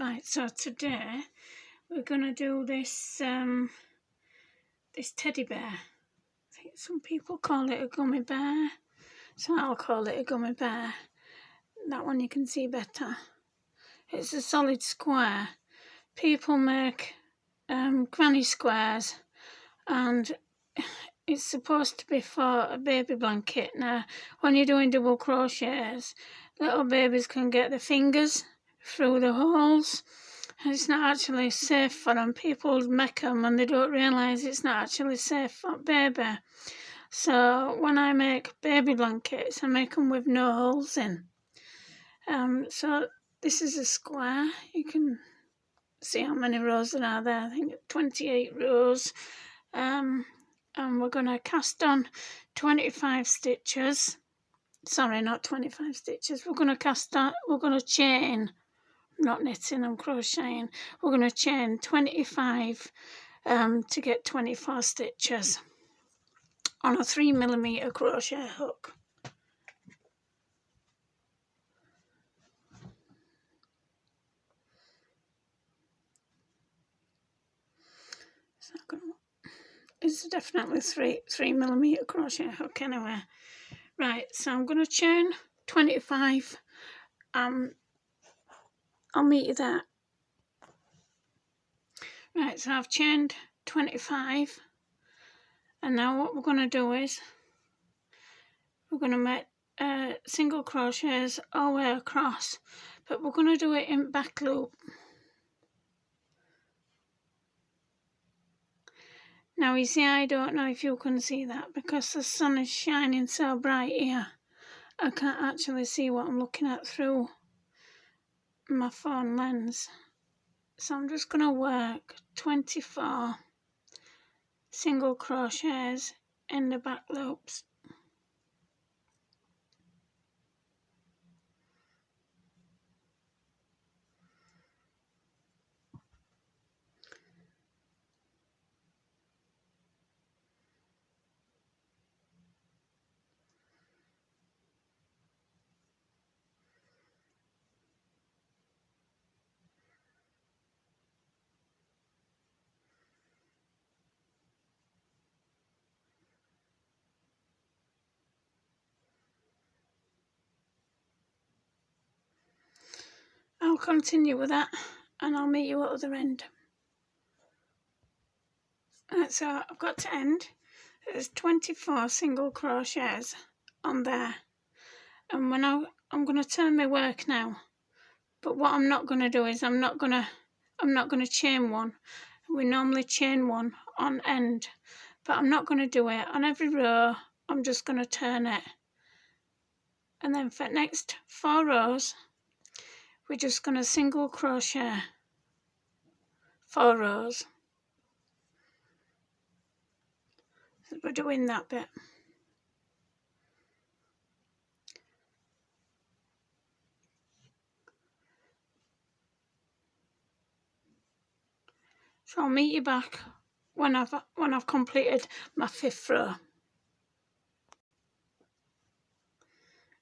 Right, so today we're going to do this this teddy bear. I think some people call it a gummy bear, so I'll call it a gummy bear. That one you can see better. It's a solid square. People make granny squares, and it's supposed to be for a baby blanket. Now, when you're doing double crochets, little babies can get their fingers through the holes. And it's not actually safe for them. People make them and they don't realise it's not actually safe for baby. So when I make baby blankets, I make them with no holes in. So this is a square. You can see how many rows there are there. I think 28 rows. And we're going to cast on 25 stitches. Sorry, not 25 stitches. We're going to chain. Not knitting, I'm crocheting. We're going to chain 25 to get 24 stitches on a 3mm crochet hook. It's definitely 3mm crochet hook anyway. Right, so I'm going to chain 25. I'll meet you there. Right, so I've chained 25, and now what we're going to do is we're going to make single crochets all the way across, but we're going to do it in back loop. Now you see, I don't know if you can see that because the sun is shining so bright here. I can't actually see what I'm looking at through my phone lens. So I'm just going to work 24 single crochets in the back loops. I'll continue with that and I'll meet you at the other end. Right, so I've got to end. There's 24 single crochets on there, and when I'm going to turn my work now. But what I'm not going to do is I'm not going to chain one. We normally chain one on end, but I'm not going to do it on every row. I'm just going to turn it, and then for the next 4 rows we're just going to single crochet 4 rows. So we're doing that bit. So I'll meet you back when I've completed my 5th row.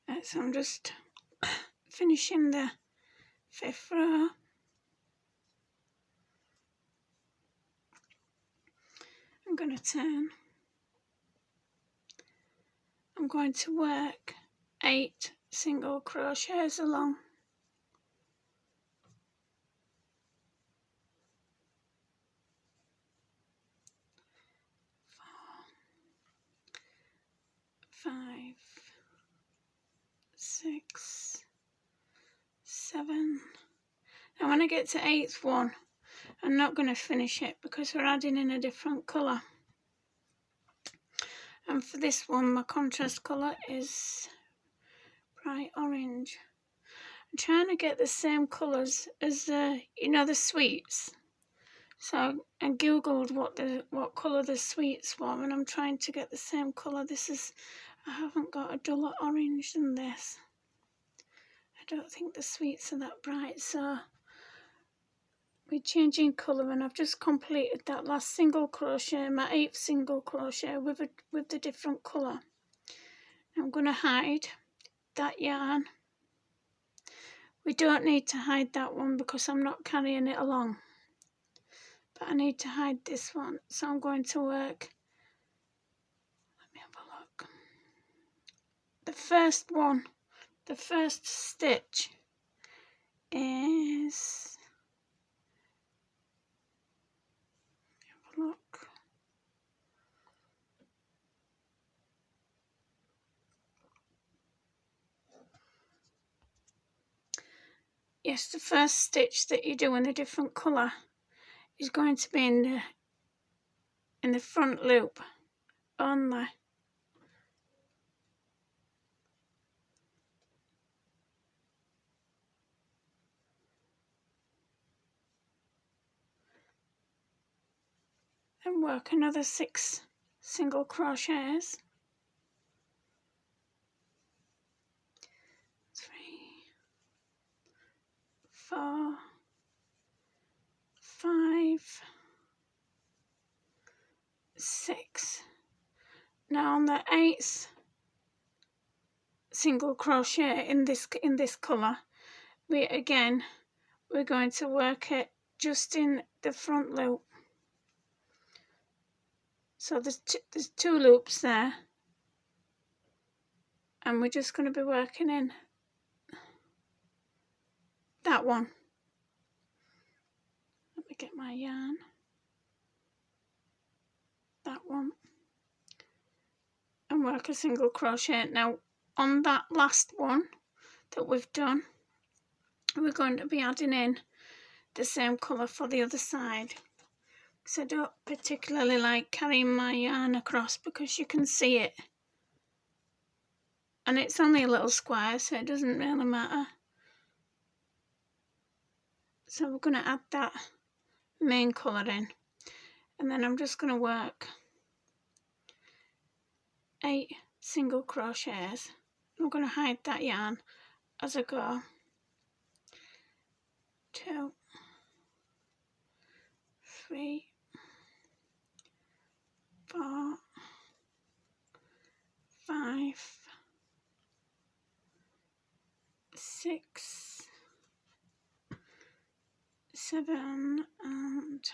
Right, so I'm just finishing the 5th row. I'm going to turn. I'm going to work 8 single crochets along. 4, 5, 6, 7. And when I get to 8th one, I'm not going to finish it because we're adding in a different colour. And for this one, my contrast colour is bright orange. I'm trying to get the same colours as the sweets. So I googled what colour the sweets were, and I'm trying to get the same colour. I haven't got a duller orange than this. I don't think the sweets are that bright, so we're changing colour, and I've just completed that last single crochet, my 8th single crochet with the different colour. I'm going to hide that yarn We don't need to hide that one because I'm not carrying it along. But I need to hide this one, so I'm going to work. Let me have a look. The first one, the first stitch is, have a look. Yes, the first stitch that you do in a different colour is going to be in the front loop only. Then work another 6 single crochets. 3, 4, 5, 6. Now on the 8th single crochet in this colour, we're going to work it just in the front loop. So there's 2 loops there, and we're just going to be working in that one. Let me get my yarn. That one, and work a single crochet. Now on that last one that we've done, we're going to be adding in the same colour for the other side, because I don't particularly like carrying my yarn across because you can see it, and it's only a little square, so it doesn't really matter. So we're going to add that main colour in, and then I'm just going to work 8 single crochets. I'm going to hide that yarn as I go. 2, 3, 4, 5, 6, 7, and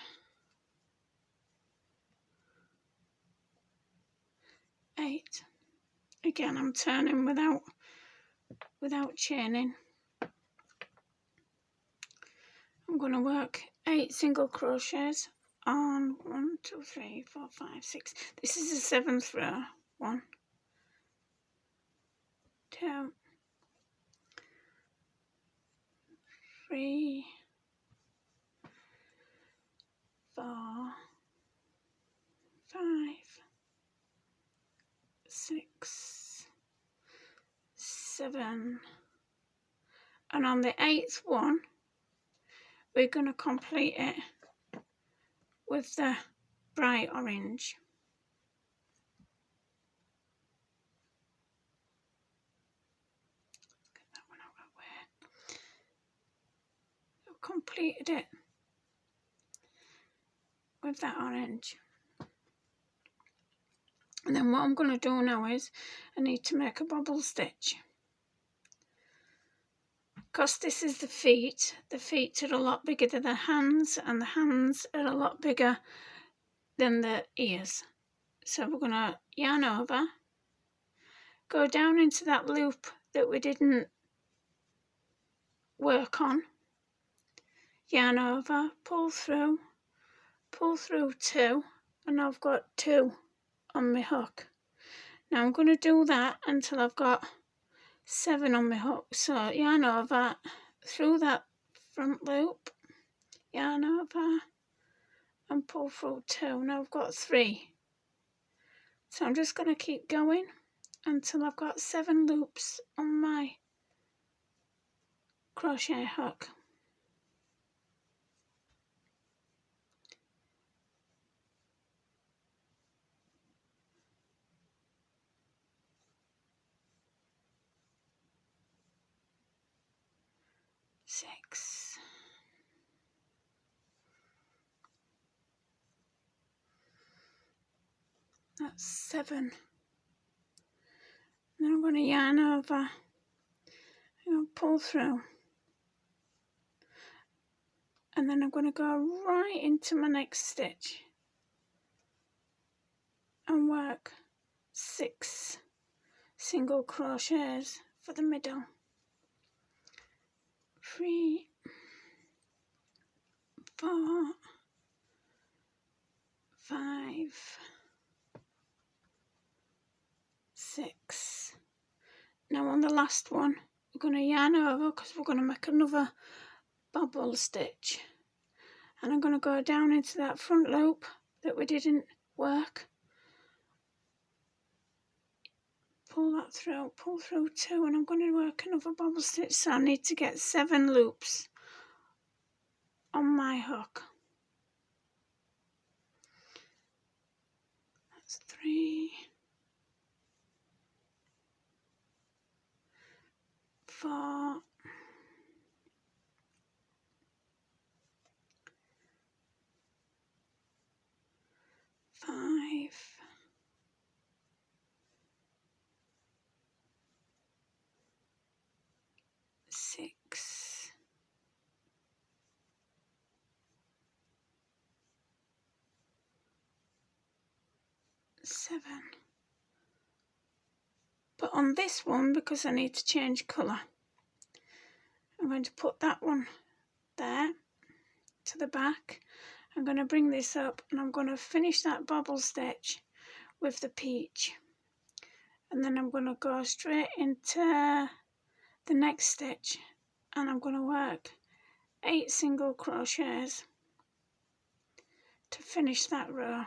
8. Again, I'm turning without chaining. I'm going to work 8 single crochets on 1, 2, 3, 4, 5, 6. This is the 7th row. 1, 2, 3, 4, 5, 6, 7, and on the 8th one we're going to complete it with the bright orange. Get that one out of the way. I've completed it with that orange. And then what I'm going to do now is I need to make a bobble stitch. Because this is the feet are a lot bigger than the hands, and the hands are a lot bigger than the ears. So we're going to yarn over, go down into that loop that we didn't work on, yarn over, pull through 2, and I've got 2 on my hook. Now I'm going to do that until I've got 7 on my hook. So yarn over through that front loop, yarn over and pull through 2. Now I've got 3. So I'm just going to keep going until I've got 7 loops on my crochet hook. Six. That's 7. Then I'm going to yarn over and pull through and then I'm going to go right into my next stitch and work 6 single crochets for the middle. 3, 4, 5, 6. Now on the last one we're going to yarn over because we're going to make another bobble stitch, and I'm going to go down into that front loop that we didn't work, pull that through, pull through 2, and I'm going to work another bobble stitch, so I need to get 7 loops on my hook. That's 3, 4, 5, 6, 7. But on this one, because I need to change colour, I'm going to put that one there to the back. I'm going to bring this up and I'm going to finish that bobble stitch with the peach, and then I'm going to go straight into the next stitch and I'm going to work 8 single crochets to finish that row.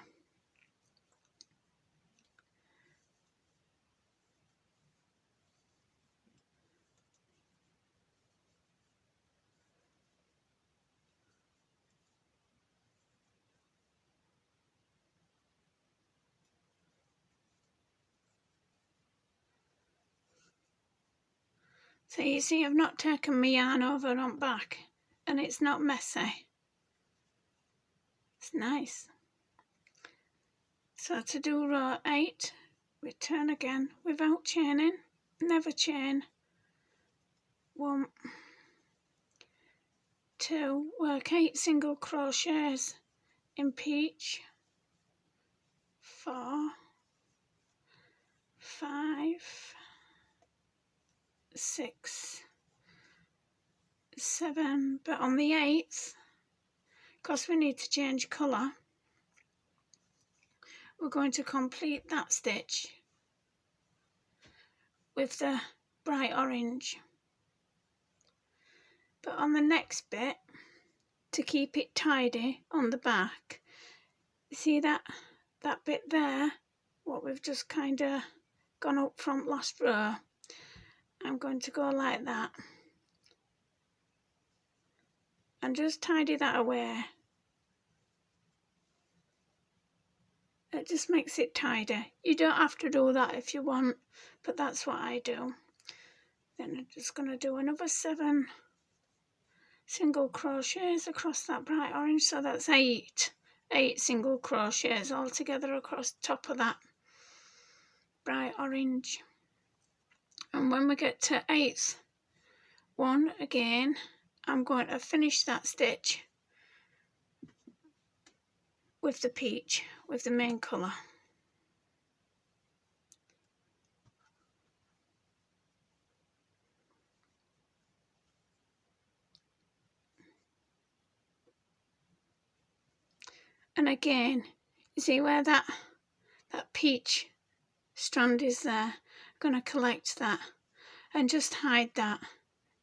So you see I've not taken my yarn over on back and it's not messy. It's nice. So to do row 8, we turn again without chaining, never chain. 1, 2, work 8 single crochets in peach. 4, 5, 6, 7, but on the 8th, because we need to change colour, we're going to complete that stitch with the bright orange. But on the next bit, to keep it tidy on the back, see that bit there, what we've just kind of gone up from last row, I'm going to go like that and just tidy that away. It just makes it tidy. You don't have to do that if you want, but that's what I do. Then I'm just going to do another 7 single crochets across that bright orange, so that's 8 single crochets all together across the top of that bright orange. And when we get to 8th one again, I'm going to finish that stitch with the peach, with the main colour. And again, you see where that peach strand is there? I'm going to collect that and just hide that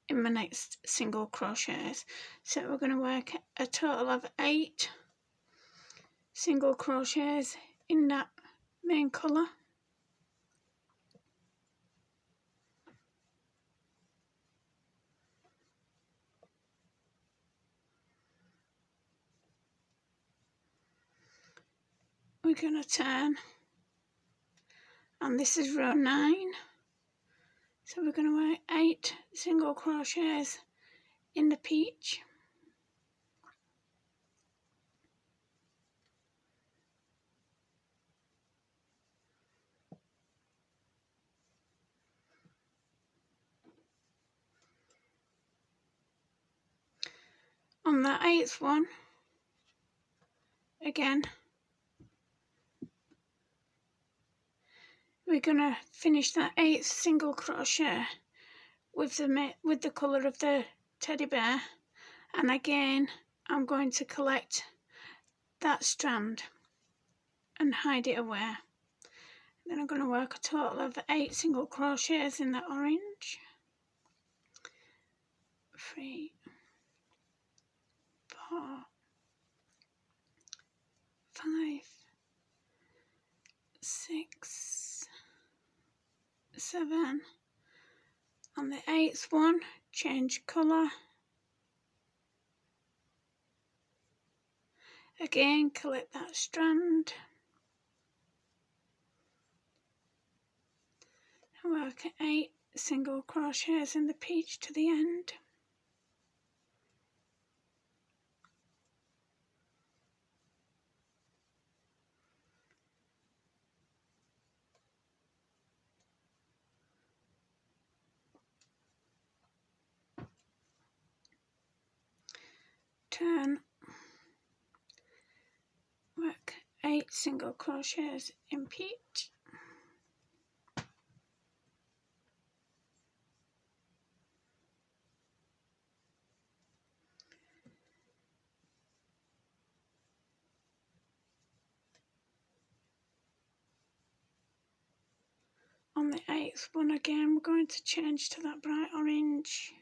in my next single crochets. So we're going to work a total of 8 single crochets in that main colour. We're going to turn, and this is row 9, so we're going to work 8 single crochets in the peach. On that 8th one, again, we're going to finish that 8th single crochet with the colour of the teddy bear, and again I'm going to collect that strand and hide it away. Then I'm going to work a total of 8 single crochets in that orange. 3, 4, 5, 6, 7. On the 8th one, change colour. Again, collect that strand. And work 8 single crochets in the peach to the end. Turn, work 8 single crochets in peach. On the 8th one again, we're going to change to that bright orange.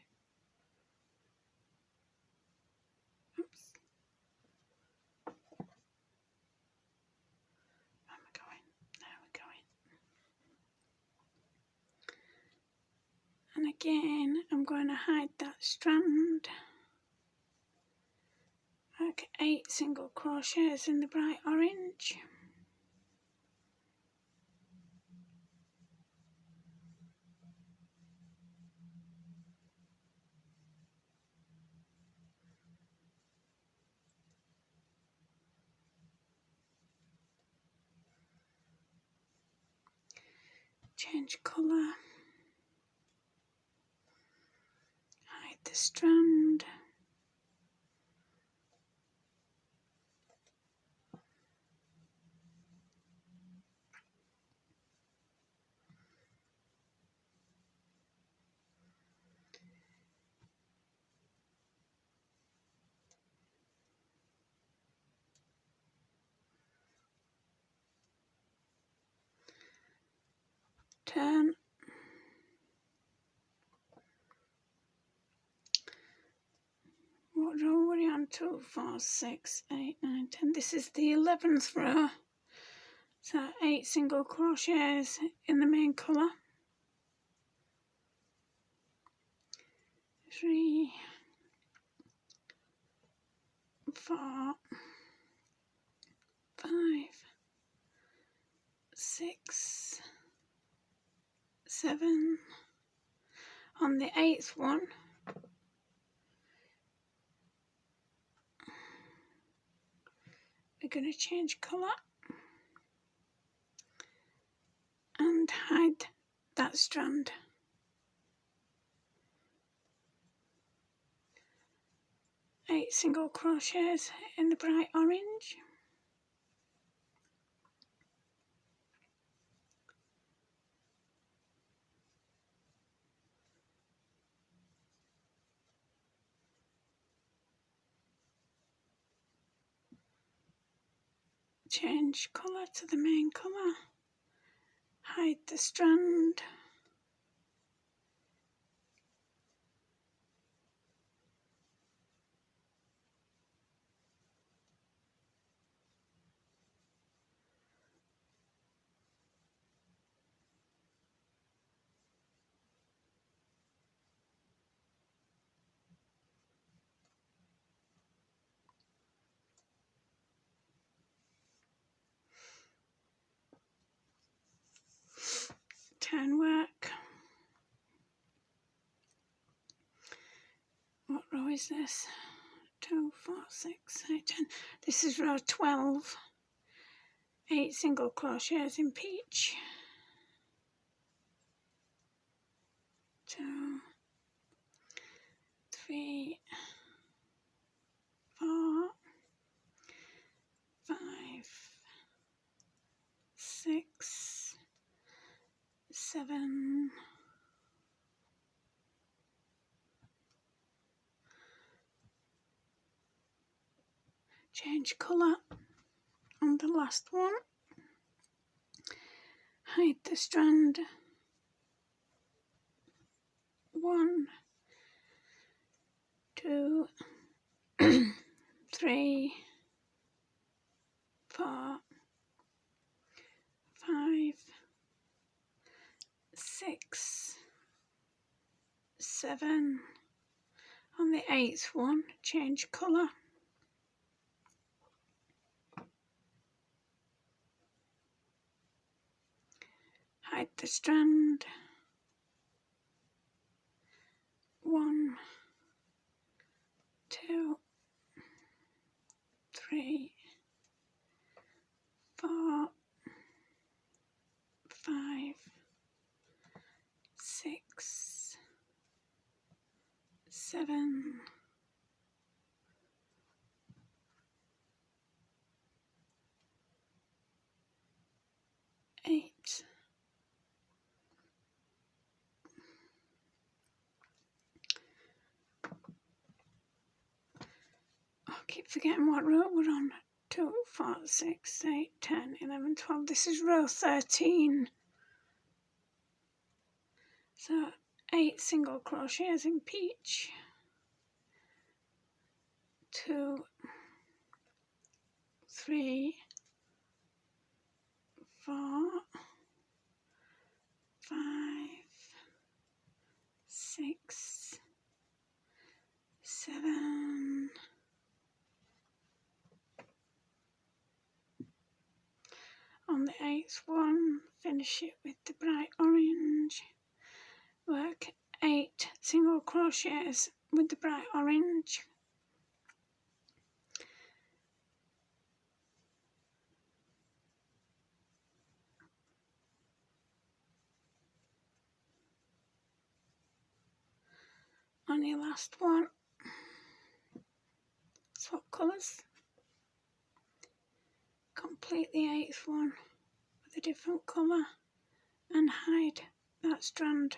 Oops. Where am I going? There we're going. And again, I'm going to hide that strand. Work 8 single crochets in the bright orange. Change colour. Hide the strand. Turn. What row are we on? 2, 4, 6, 8, 9, 10. This is the 11th row. So 8 single crochets in the main colour. 3, 4, 5, 6, 7. On the 8th one, we're going to change colour and hide that strand. 8 single crochets in the bright orange. Change colour to the main colour. Hide the strand. Turn work. What row is this? 2, 4, 6, 8, 10. This is row 12. 8 single crochets in peach. 2, 3, 7, change colour on the last one, hide the strand, 1, 2, 3, 4, 5, 6, 7. On the 8th one, change colour, hide the strand, 1, 2, 3, 4, 5, 6, 7, 8. I keep forgetting what row we're on. 2, 4, 6, 8, 10, 11, 12. This is row 13. So 8 single crochets in peach. 2, 3, 4, 5, 6, 7. On the 8th one, finish it with the bright orange. Work 8 single crochets with the bright orange. On your last one, swap colours. Complete the 8th one with a different colour and hide that strand.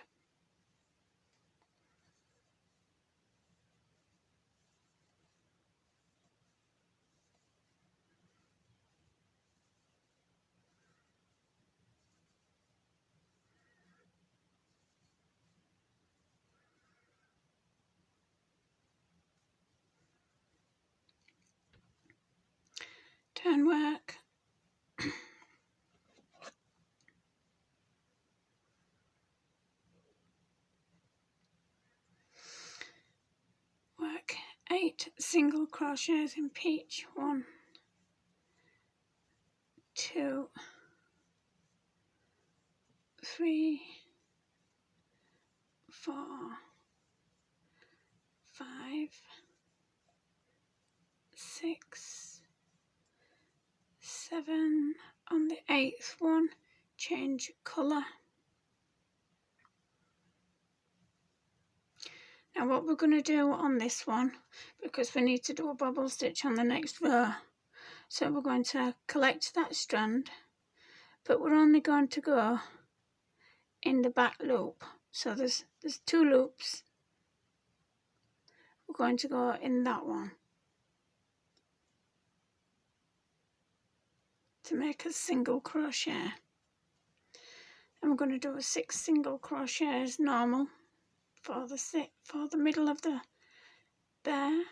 Turn work. Work 8 single crochets in peach. 1, 2, 3, 4, 5, 6, 7. On the 8th one, change colour. Now what we're going to do on this one, because we need to do a bobble stitch on the next row, so we're going to collect that strand, but we're only going to go in the back loop. So there's 2 loops. We're going to go in that one to make a single crochet. And we're going to do a 6 single crochets normal for the middle of the bear.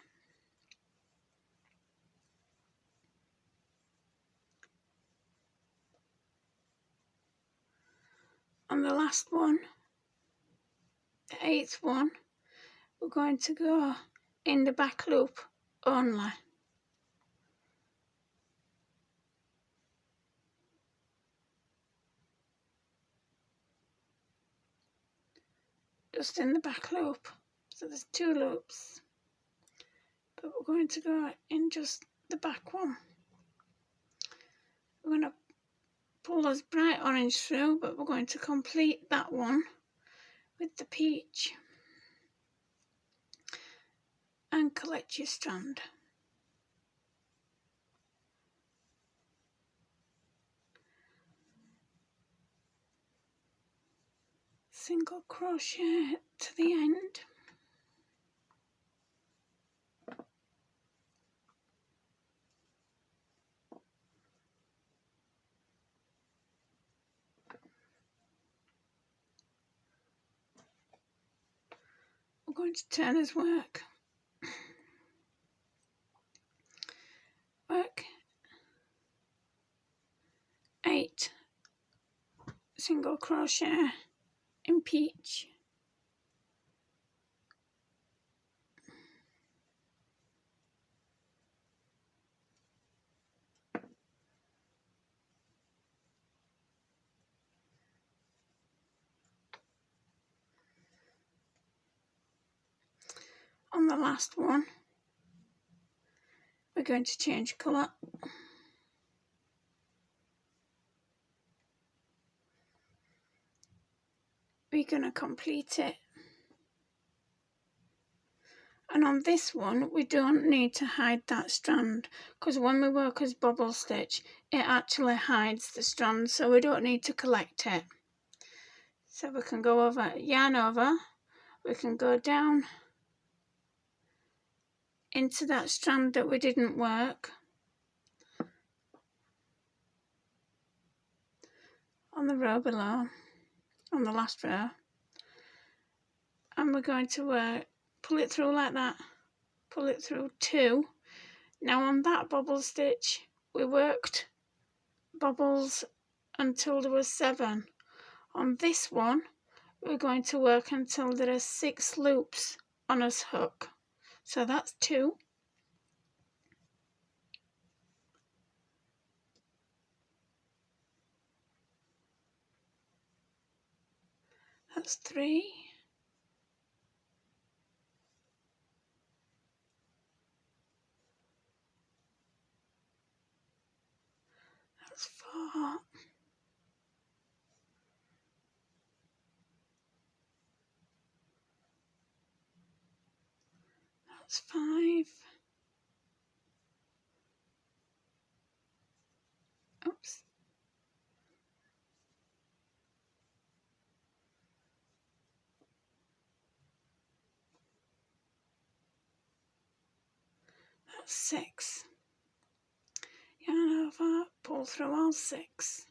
On the last one, the 8th one, we're going to go in the back loop only. Just in the back loop. So there's 2 loops, but we're going to go in just the back one. We're going to pull this bright orange through, but we're going to complete that one with the peach and collect your strand. single crochet to the end. We're going to turn his work. Work 8 single crochet in peach. On the last one, we're going to change colour. We're going to complete it. And on this one, we don't need to hide that strand, because when we work as bobble stitch, it actually hides the strand, so we don't need to collect it. So we can go over, yarn over, we can go down into that strand that we didn't work on the row below, on the last row, and we're going to pull it through like that, pull it through 2. Now on that bobble stitch we worked bobbles until there was 7. On this one we're going to work until there are 6 loops on a hook, so that's 2. That's 3. That's 4. That's 5. Oops. That's 6. Yarn over, pull through all 6.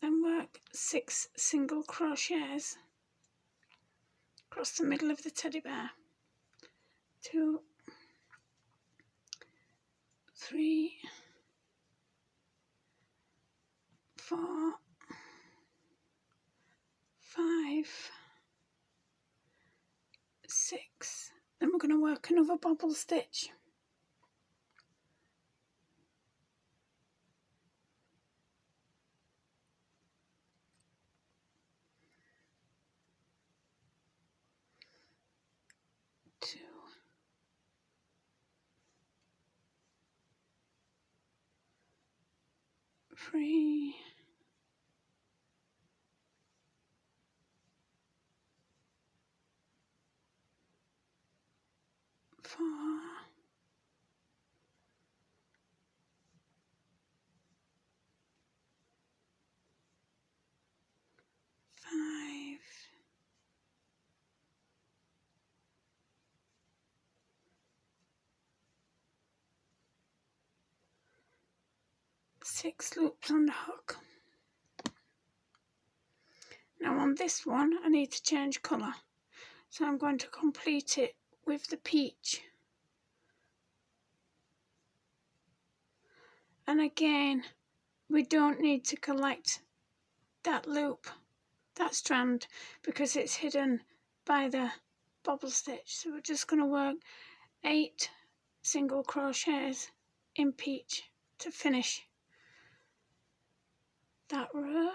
Then work 6 single crochets across the middle of the teddy bear. 2, 3, 4, 5, 6. Then we're going to work another bobble stitch. Two, 3, 4, 5, 6 loops on the hook. Now on this one I need to change colour, so I'm going to complete it with the peach. And again, we don't need to collect that loop, that strand, because it's hidden by the bobble stitch. So we're just going to work 8 single crochets in peach to finish that row.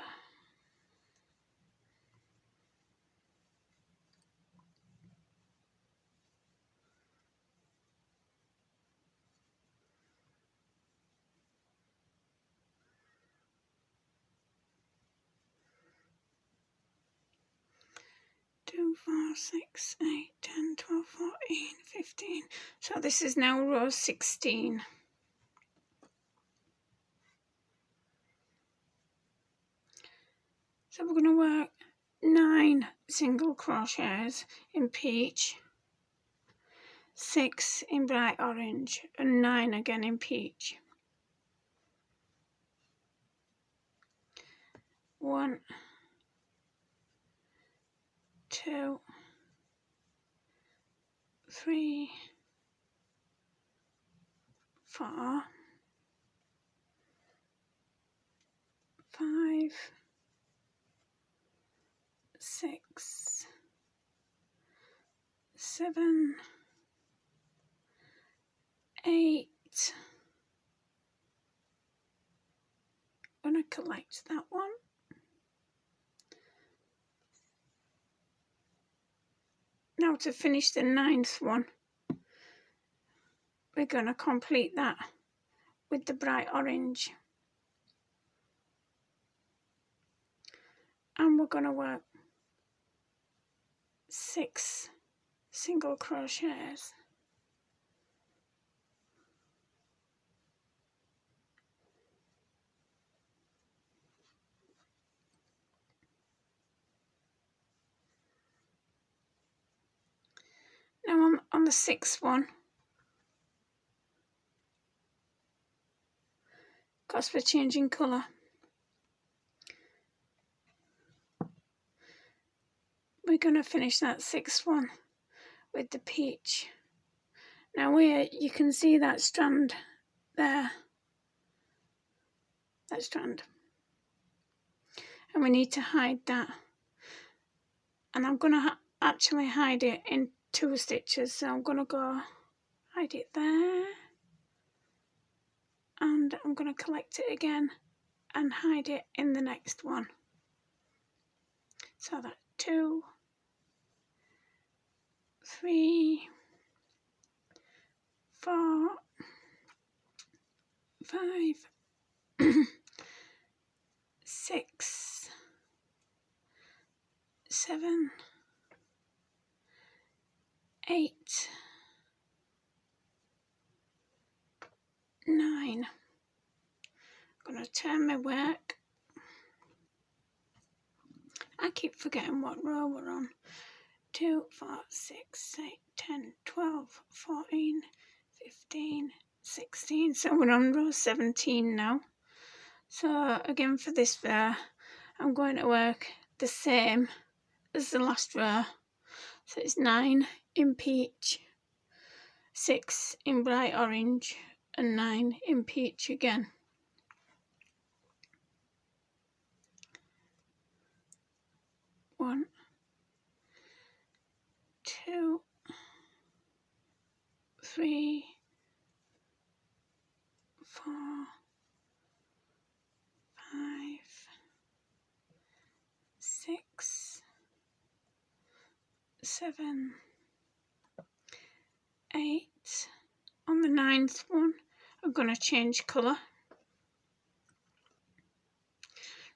Two, 4, 6, 8, 10, 12, 14, 15. So this is now row 16. So we're going to work 9 single crochets in peach, 6 in bright orange, and 9 again in peach. 1, 2, 3, 4, 5, 6, 7, 8. I'm going to collect that one. Now to finish the 9th one, we're going to complete that with the bright orange. And we're going to work 6 single crochets. Now on the 6th one, because we're changing colour, we're going to finish that 6th one with the peach. Now here you can see that strand there, that strand, and we need to hide that, and I'm going to actually hide it in 2 stitches, so I'm going to go hide it there, and I'm going to collect it again and hide it in the next one. So that's 2, 3, 4, 5, 6, 7, 8, 9. I'm going to turn my work. I keep forgetting what row we're on. 2, 4, 6, 8, 10, 12, 14, 15, 16. So we're on row 17 now. So again for this row, I'm going to work the same as the last row. So it's 9 in peach, 6 in bright orange, and 9 in peach again. One, 2, 3, 4, 5, 6, 7, 8. On the 9th one, I'm going to change colour.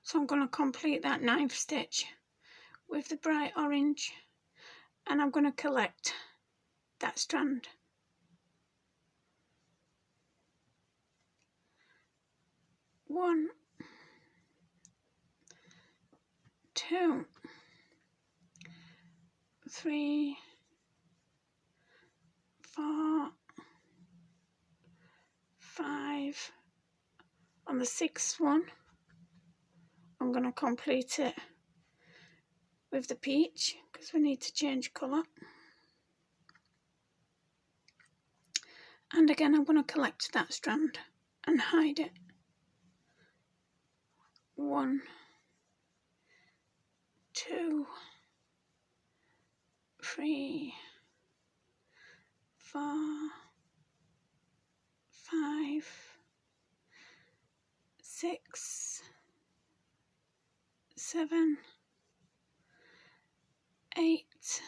So I'm going to complete that 9th stitch with the bright orange, and I'm going to collect that strand. 1, 2, 3, 4, 5. On the 6th one, I'm going to complete it with the peach because we need to change colour. And again, I'm going to collect that strand and hide it. 1, 2, 3, 4, 5, 6, 7, 8,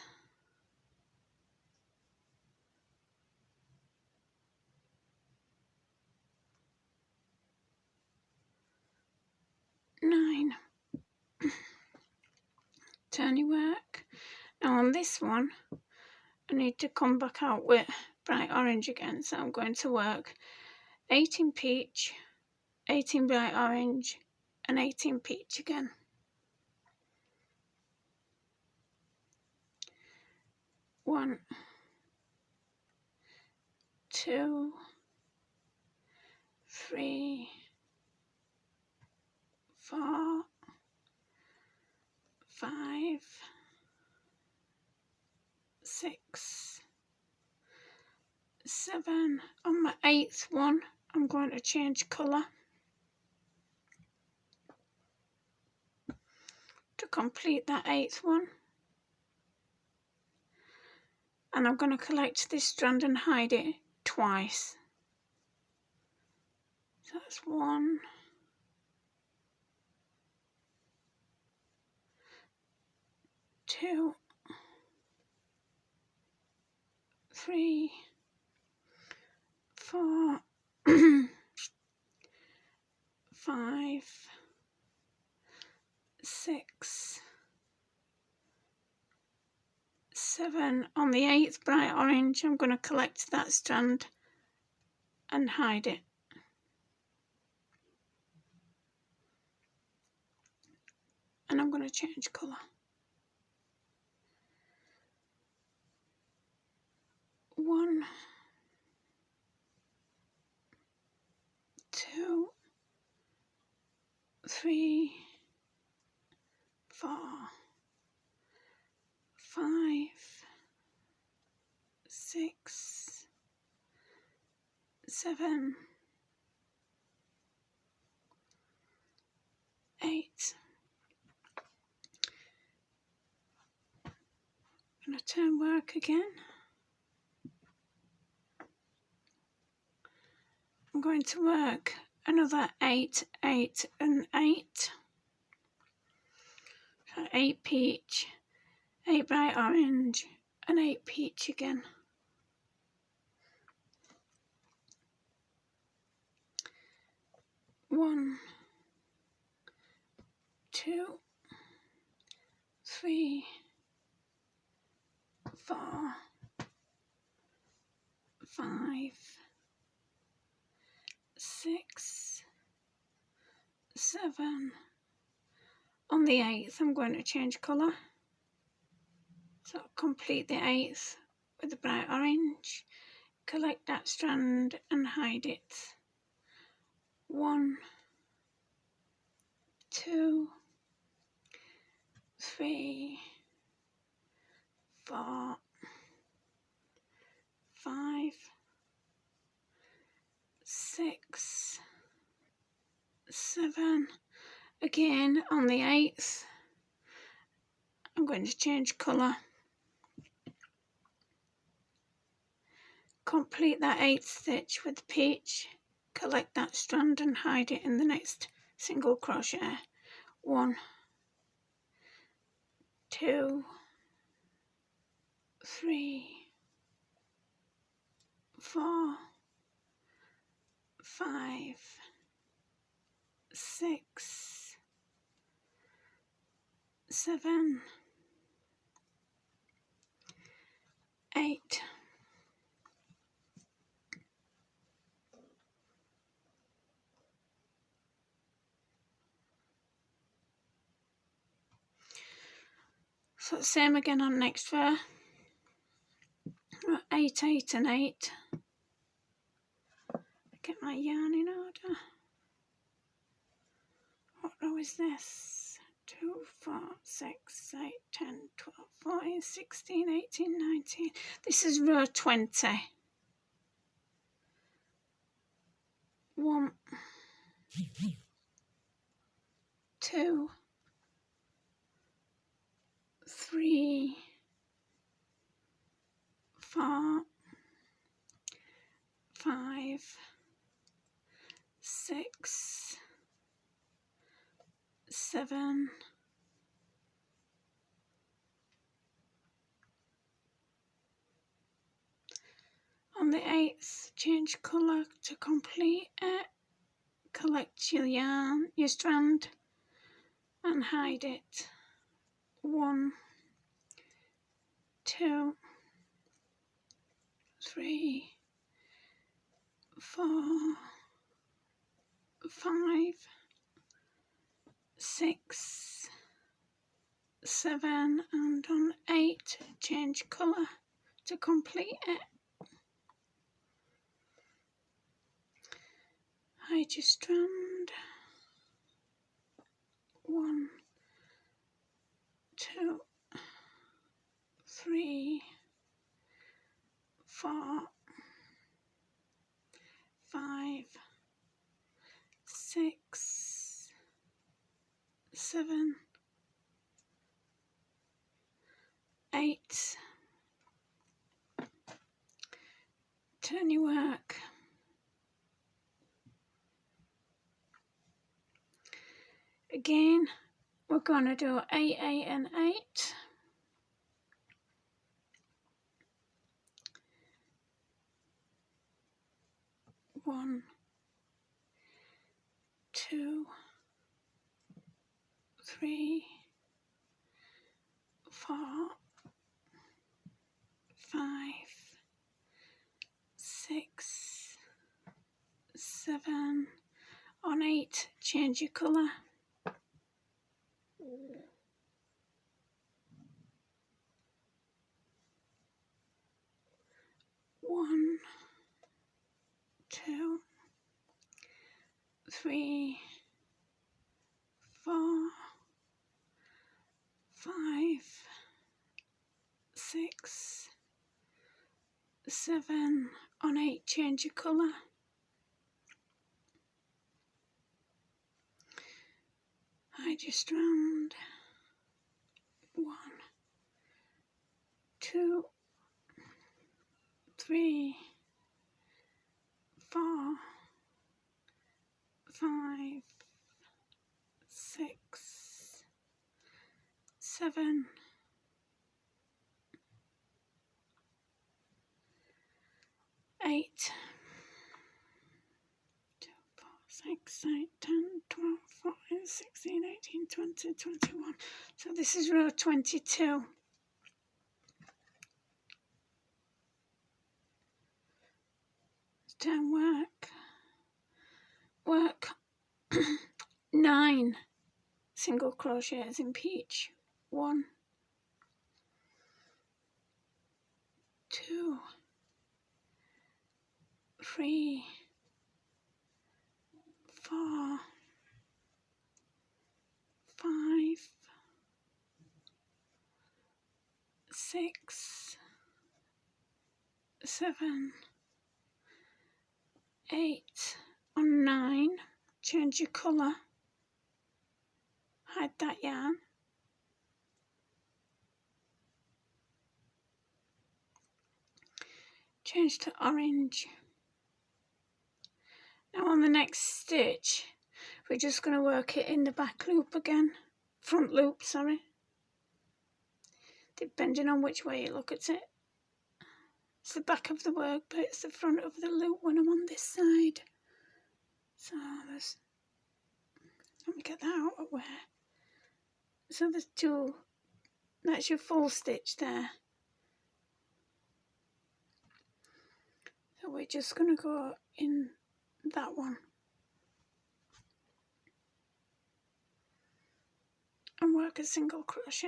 9. Turn your work. Now on this one, I need to come back out with bright orange again, so I'm going to work 8 in peach, 8 in bright orange, and 8 in peach again. 1, 2, 3, 4, 5, 6, 7. On my 8th one, I'm going to change colour to complete that 8th one. And I'm going to collect this strand and hide it twice. So that's 1, 2, 3, 4, 5, 6, 7. On the 8th bright orange, I'm going to collect that strand and hide it. And I'm going to change colour. 1, 2, 3, 4, 5, 6, 7, 8. I'm going to turn work again. I'm going to work another 8, 8 and 8. So 8 peach, 8 bright orange and 8 peach again. 1, 2, 3, 4, 5, 6, 7. On the 8th, I'm going to change colour. So I'll complete the 8th with the bright orange, collect that strand and hide it. 1, 2, 3, 4, 5, 6, 7. Again on the 8th, I'm going to change colour. Complete that 8th stitch with the peach, collect that strand and hide it in the next single crochet. 1, 2, 3, 4, 5, 6, 7, 8. So same again on next row. 8, 8 and 8. Get my yarn in order. What row is this? 2, 4, 6, 8, 10, 12, 14, 16, 18, 19. This is row 20. 1, 2, 3, 4, 5, 6, 7, 'On the 8th, change colour to complete it. Collect your yarn, your strand, and hide it. 1, 2, 3, 4, 5, 6, 7, and on 8, change colour to complete it. Hide your strand. 1, 2, 3, 4, 5, 6, 7, 8. Turn your work. Again, we're going to do 8, 8 and 8. 1, 2, 3, 4, 5, 6, 7. On 8, change your colour. 1, 2, 3, 4, 5, 6, 7. On 8, change your colour. Hide your strand. 1, 2, 3, 4, 5, 6, 7, 8. 2, 4, 6, 8, 10, 12, 14, 16, 18, 20, 21. So this is row 22. Turn work. Work 9 single crochets in peach. 1, 2, 3, 4, 5, 6, 7, 8. On 9, change your colour. Hide that yarn. Change to orange. Now on the next stitch, we're just going to work it in the back loop again. Front loop, sorry. Depending on which way you look at it. It's the back of the work, but it's the front of the loop when I'm on this side. So let me get that out of where. So there's 2, that's your full stitch there. So we're just going to go in that one. And work a single crochet.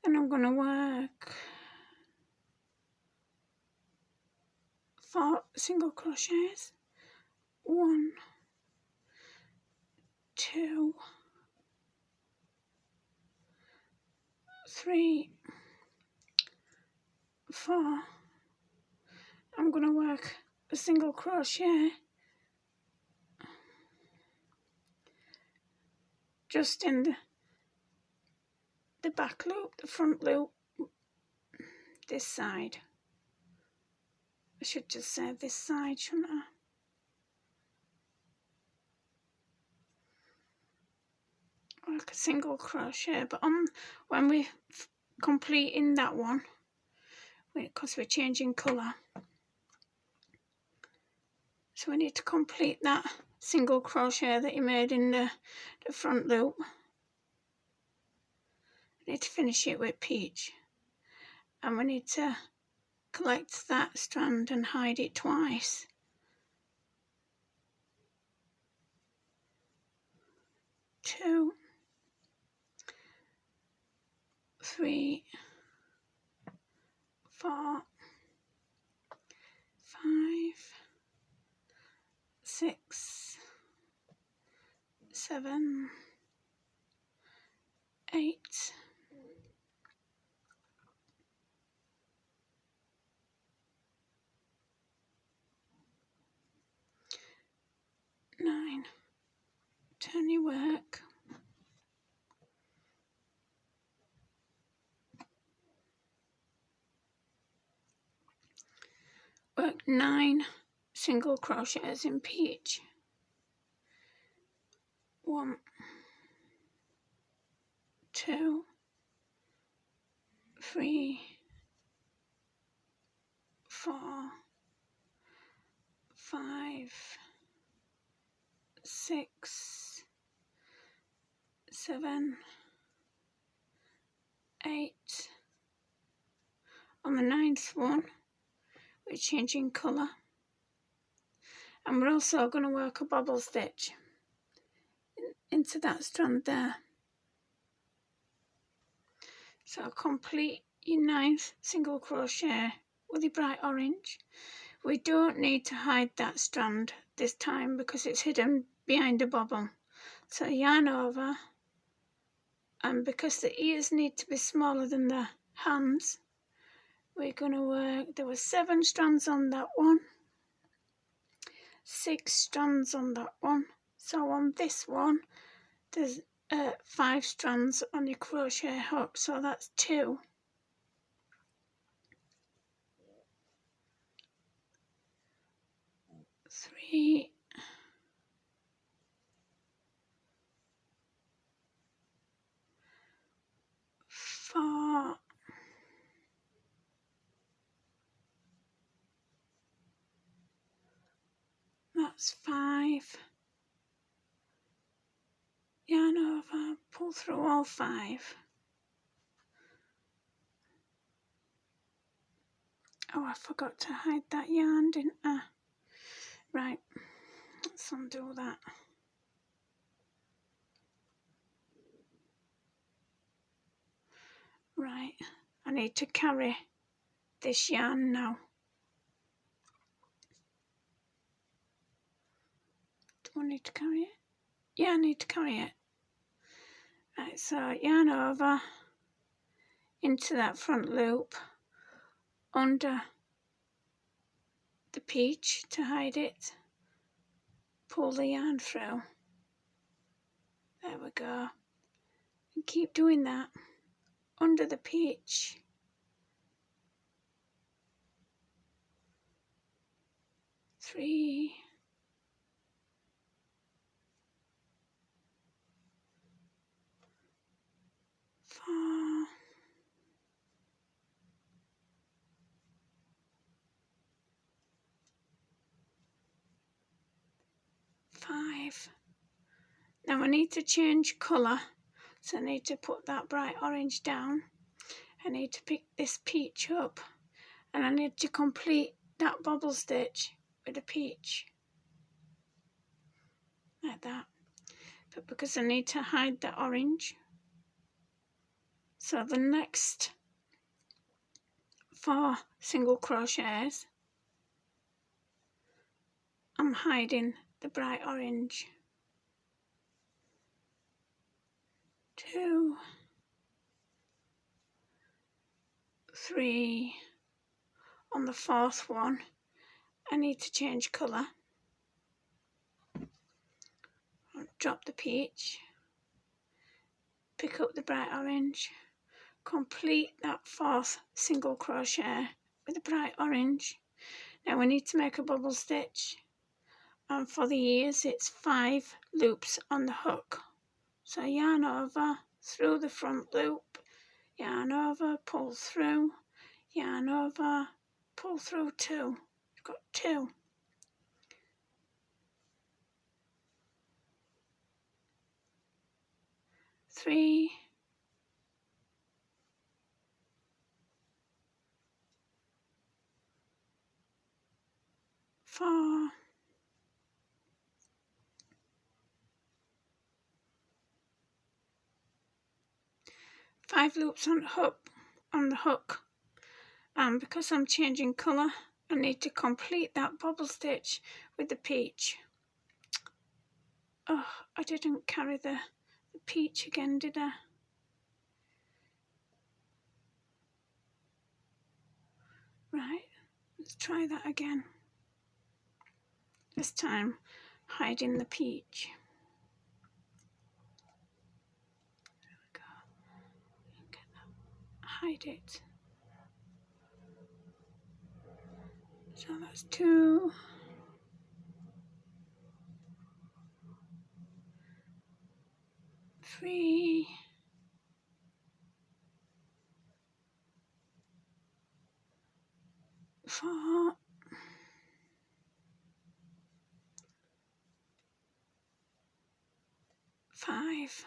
Then I'm going to work 4 single crochets. 1, 2, 3, 4. I'm going to work a single crochet just in the back loop, the front loop, this side. I should just say this side, shouldn't I? Work a single crochet, but when we complete in that one, because we're changing colour, so we need to complete that single crochet that you made in the front loop. We need to finish it with peach, and we need to collect that strand and hide it twice. 2, 3, 4, 5, 6, 7, 8, 9. Turn your work. Work 9 single crochets in peach. 1, 2, 3, 4, 5, 6, 7, 8. On the 9th one, we're changing colour, and we're also going to work a bobble stitch into that strand there. So complete your 9th single crochet with your bright orange. We don't need to hide that strand this time because it's hidden behind a bobble. So yarn over, and because the ears need to be smaller than the hands, we're going to work, there were 7 strands on that one, 6 strands on that one, so on this one there's 5 strands on your crochet hook, so that's 2. 3, 4, 5, yarn over, pull through all 5. Oh, I forgot to hide that yarn, didn't I? Right, let's undo that. Right, I need to carry this yarn now. Do I need to carry it? Yeah, I need to carry it. Right, so yarn over into that front loop under the peach to hide it. Pull the yarn through. There we go. And keep doing that under the peach. 3, 4, 5. Now I need to change colour, so I need to put that bright orange down. I need to pick this peach up, and I need to complete that bobble stitch with a peach, like that. But because I need to hide the orange, so the next 4 single crochets, I'm hiding the bright orange. 2, 3. On the 4th one, I need to change colour. Drop the peach, pick up the bright orange, complete that 4th single crochet with the bright orange. Now we need to make a bubble stitch, and for the ears it's 5 loops on the hook. So yarn over, through the front loop, yarn over, pull through, yarn over, pull through 2. You've got 2. 3, 4, 5 loops on the hook, and because I'm changing colour I need to complete that bobble stitch with the peach. Oh, I didn't carry the peach again, did I? Right, let's try that again. This time hiding the peach. There we go. Get that. Hide it. So that's 2, 3, 4, 5.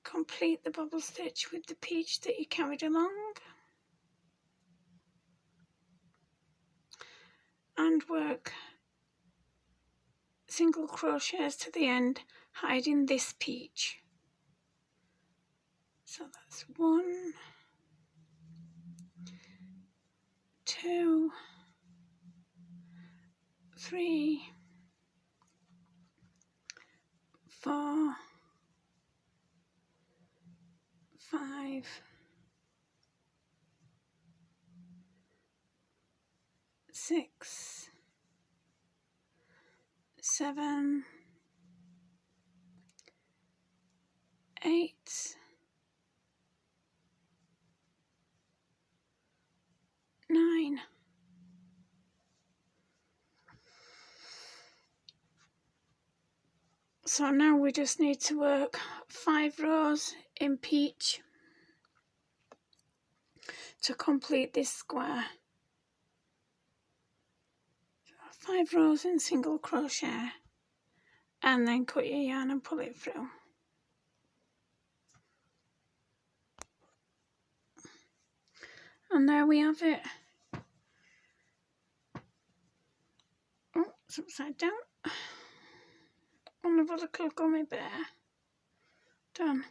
Complete the bobble stitch with the peach that you carried along. And work single crochets to the end, hiding this peach. So that's 1, 2, 3, 4, 5, 6, 7, 8, 9. So now we just need to work 5 rows in peach to complete this square. 5 rows in single crochet and then cut your yarn and pull it through. And there we have it. Oh, it's upside down. Another little gummy bear. Done.